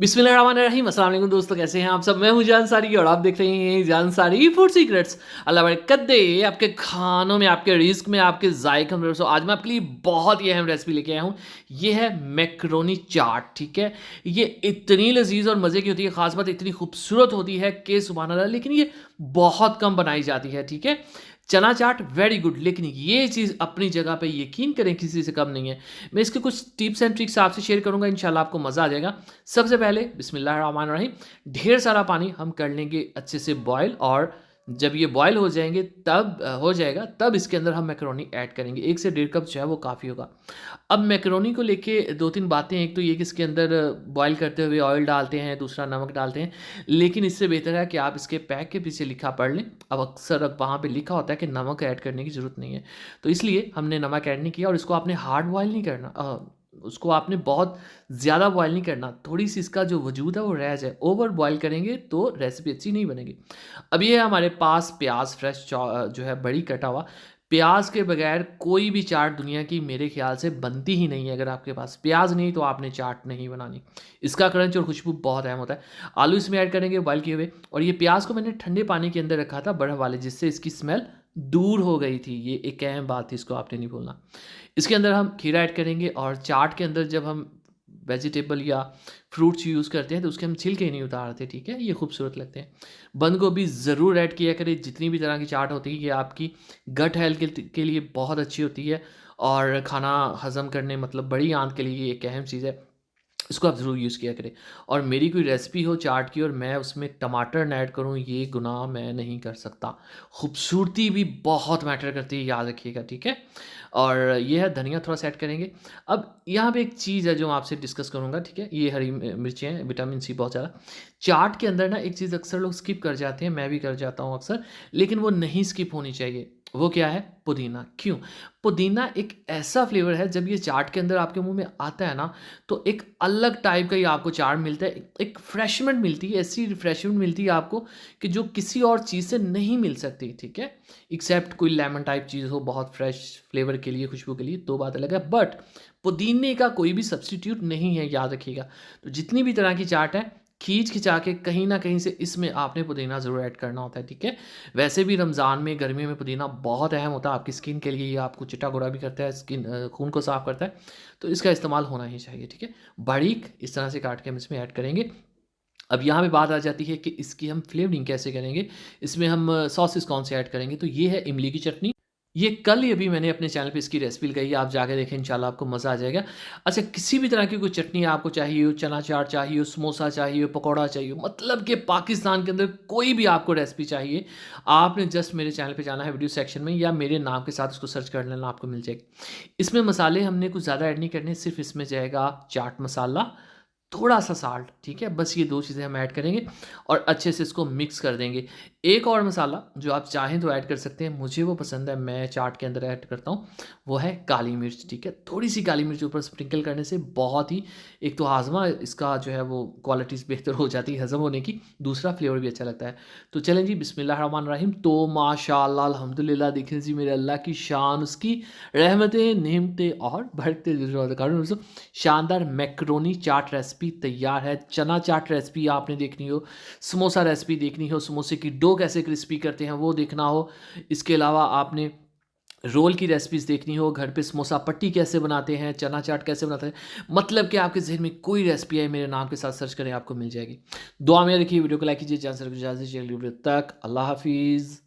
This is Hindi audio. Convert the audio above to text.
बिस्मिल्लाहिर्रहमानिर्रहीम। अस्सलाम वालेकुम दोस्तों, कैसे हैं आप सब। मैं हूं जान सारी और आप देख रहे हैं जान सारी फूड सीक्रेट्स। अल्लाह बरकत दे आपके खानों में, आपके रिस्क में, आपके जायके में। आज मैं आपके लिए बहुत ही अहम रेसिपी लेके आया हूं। ये है मैक्रोनी चाट। ठीक है, ये इतनी लजीज और मज़े की होती है, ख़ास बात इतनी खूबसूरत होती है कि सुभान अल्लाह, लेकिन ये बहुत कम बनाई जाती है। ठीक है, चना चाट वेरी गुड, लेकिन ये चीज़ अपनी जगह पे यकीन करें किसी से कम नहीं है। मैं इसके कुछ टिप्स एंड ट्रिक्स आपसे शेयर करूंगा, इंशाल्लाह आपको मज़ा आ जाएगा। सबसे पहले बिस्मिल्लाहिर्रहमानिर्रहीम, ढेर सारा पानी हम कर लेंगे अच्छे से बॉयल, और जब ये बॉयल हो जाएंगे तब हो जाएगा, तब इसके अंदर हम मैक्रोनी ऐड करेंगे। 1 से 1.5 कप जो है वो काफ़ी होगा। अब मैक्रोनी को लेके 2-3 बातें हैं। एक तो ये कि इसके अंदर बॉयल करते हुए ऑयल डालते हैं, दूसरा नमक डालते हैं, लेकिन इससे बेहतर है कि आप इसके पैक के पीछे लिखा पढ़ लें। अब अक्सर अब वहाँ पे लिखा होता है कि नमक ऐड करने की ज़रूरत नहीं है, तो इसलिए हमने नमक ऐड नहीं किया। और इसको आपने हार्ड बॉयल नहीं करना, उसको आपने बहुत ज़्यादा बॉयल नहीं करना, थोड़ी सी इसका जो वजूद है वो रह जाए। ओवर बॉयल करेंगे तो रेसिपी अच्छी नहीं बनेगी। अब ये है हमारे पास प्याज फ्रेश जो है बड़ी कटा हुआ। प्याज के बगैर कोई भी चाट दुनिया की मेरे ख्याल से बनती ही नहीं है। अगर आपके पास प्याज नहीं तो आपने चाट नहीं बनानी। इसका क्रंच और खुशबू बहुत अहम होता है। आलू इसमें ऐड करेंगे बॉयल किए हुए, और ये प्याज को मैंने ठंडे पानी के अंदर रखा था बर्फ़ वाले, जिससे इसकी स्मेल दूर हो गई थी। ये एक अहम बात थी, इसको आपने नहीं भूलना। इसके अंदर हम खीरा ऐड करेंगे, और चाट के अंदर जब हम वेजिटेबल या फ्रूट्स यूज़ करते हैं तो उसके हम छिलके नहीं उतारते। ठीक है, ये खूबसूरत लगते हैं। बंद गोभी ज़रूर ऐड किया करें। जितनी भी तरह की चाट होती है ये आपकी गट हेल्थ के लिए बहुत अच्छी होती है, और खाना हज़म करने मतलब बड़ी आंत के लिए ये एक अहम चीज़ है। इसको आप ज़रूर यूज़ किया करें। और मेरी कोई रेसिपी हो चाट की और मैं उसमें टमाटर ना ऐड करूँ, ये गुनाह मैं नहीं कर सकता। खूबसूरती भी बहुत मैटर करती है, याद रखिएगा। ठीक है, और ये है धनिया थोड़ा सा ऐड करेंगे। अब यहाँ पे एक चीज़ है जो मैं आपसे डिस्कस करूँगा। ठीक है, ये हरी मिर्चें हैं, विटामिन सी बहुत ज़्यादा। चाट के अंदर ना एक चीज़ अक्सर लोग स्किप कर जाते हैं, मैं भी कर जाता हूँ अक्सर, लेकिन वो नहीं स्किप होनी चाहिए। वो क्या है? पुदीना। क्यों? पुदीना एक ऐसा फ्लेवर है, जब ये चाट के अंदर आपके मुंह में आता है ना, तो एक अलग टाइप का ही आपको चाट मिलता है। एक रिफ्रेशमेंट मिलती है, ऐसी रिफ्रेशमेंट मिलती है आपको कि जो किसी और चीज़ से नहीं मिल सकती। ठीक है, एक्सेप्ट कोई लेमन टाइप चीज़ हो बहुत फ्रेश फ्लेवर के लिए, खुशबू के लिए, तो बात अलग है। बट पुदीने का कोई भी सब्स्टिट्यूट नहीं है, याद रखिएगा। तो जितनी भी तरह की चाट है, खींच खिंचा के कहीं ना कहीं से इसमें आपने पुदीना ज़रूर ऐड करना होता है। ठीक है, वैसे भी रमज़ान में, गर्मियों में पुदीना बहुत अहम होता है आपकी स्किन के लिए। ये आपको चिट्टा गोरा भी करता है, स्किन खून को साफ़ करता है, तो इसका इस्तेमाल होना ही चाहिए। ठीक है, बारीक इस तरह से काट के हम इसमें ऐड करेंगे। अब यहाँ पे बात आ जाती है कि इसकी हम फ्लेवरिंग कैसे करेंगे, इसमें हम सॉसेस कौन से ऐड करेंगे। तो ये है इमली की चटनी। ये कल ही अभी मैंने अपने चैनल पे इसकी रेसिपी लगाई है, आप जाके देखें, इंशाल्लाह आपको मज़ा आ जाएगा। अच्छा, किसी भी तरह की कोई चटनी आपको चाहिए हो, चना चाट चाहिए हो, समोसा चाहिए हो, पकौड़ा चाहिए हो, मतलब कि पाकिस्तान के अंदर कोई भी आपको रेसिपी चाहिए, आपने जस्ट मेरे चैनल पे जाना है, वीडियो सेक्शन में या मेरे नाम के साथ उसको सर्च कर लेना, आपको मिल जाएगी। इसमें मसाले हमने कुछ ज़्यादा ऐड नहीं करने, सिर्फ इसमें जाएगा चाट मसाला, थोड़ा-सा साल्ट। ठीक है, बस ये 2 चीज़ें हम ऐड करेंगे और अच्छे से इसको मिक्स कर देंगे। एक और मसाला जो आप चाहें तो ऐड कर सकते हैं, मुझे वो पसंद है, मैं चाट के अंदर ऐड करता हूँ, वो है काली मिर्च। ठीक है, थोड़ी-सी काली मिर्च ऊपर स्प्रिंकल करने से बहुत ही, एक तो हाज़मा इसका जो है वो क्वालिटीज़ बेहतर हो जाती है हज़म होने की, दूसरा फ्लेवर भी अच्छा लगता है। तो चलें जी, बिस्मिल्लाहिर्रहमानिर्रहीम। तो माशाअल्लाह, अल्हम्दुलिल्लाह, देखें जी मेरे अल्लाह की शान, उसकी रहमतें, नेमतें और बढ़ते कारण शानदार मैक्रोनी चाट रेसिपी तैयार है। चना चाट रेसिपी आपने देखनी हो, समोसा रेसिपी देखनी हो, समोसे की डो कैसे क्रिस्पी करते हैं वो देखना हो, इसके अलावा आपने रोल की रेसिपीज़ देखनी हो, घर पे समोसा पट्टी कैसे बनाते हैं, चना चाट कैसे बनाते हैं, मतलब कि आपके ज़हन में कोई रेसिपी है, मेरे नाम के साथ सर्च करें, आपको मिल जाएगी। दुआ में रखिए, वीडियो को लाइक कीजिए, चैनल से इजाज़त दीजिए, अगली वीडियो तक अल्लाह हाफ़िज़।